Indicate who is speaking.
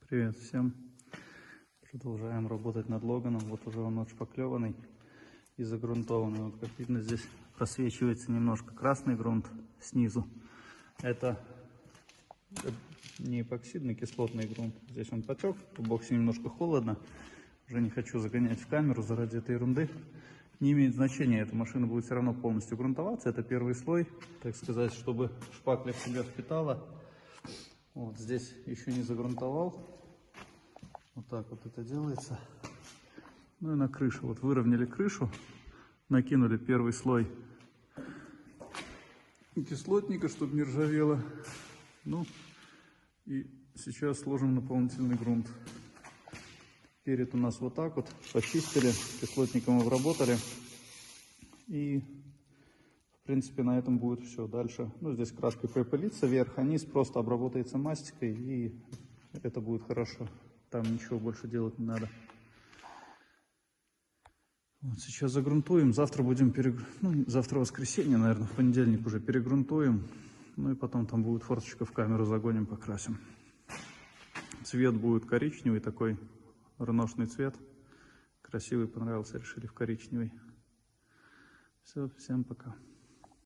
Speaker 1: Привет всем! Продолжаем работать над Логаном. Вот уже он отшпаклеванный и загрунтованный. Вот как видно, здесь просвечивается немножко красный грунт снизу. Это не эпоксидный, кислотный грунт. Здесь он потек, в боксе немножко холодно. Уже не хочу загонять в камеру заради этой ерунды. Не имеет значения, эта машина будет все равно полностью грунтоваться. Это первый слой, так сказать, чтобы шпакля в себя впитала. Вот здесь еще не загрунтовал. Вот так вот это делается. Ну и на крышу. Вот выровняли крышу, накинули первый слой кислотника, чтобы не ржавело. Ну и сейчас сложим наполнительный грунт. Перед у нас вот так вот почистили, кислотником обработали. И в принципе на этом будет все. Дальше, ну здесь краской припылится вверх, а низ просто обработается мастикой, и это будет хорошо. Там ничего больше делать не надо. Вот сейчас загрунтуем. Завтра будем завтра воскресенье, наверное, в понедельник уже перегрунтуем. Ну и потом там будет форточка, в камеру загоним, покрасим. Цвет будет коричневый такой, реношный цвет. Красивый, понравился, решили в коричневый. Все, всем пока.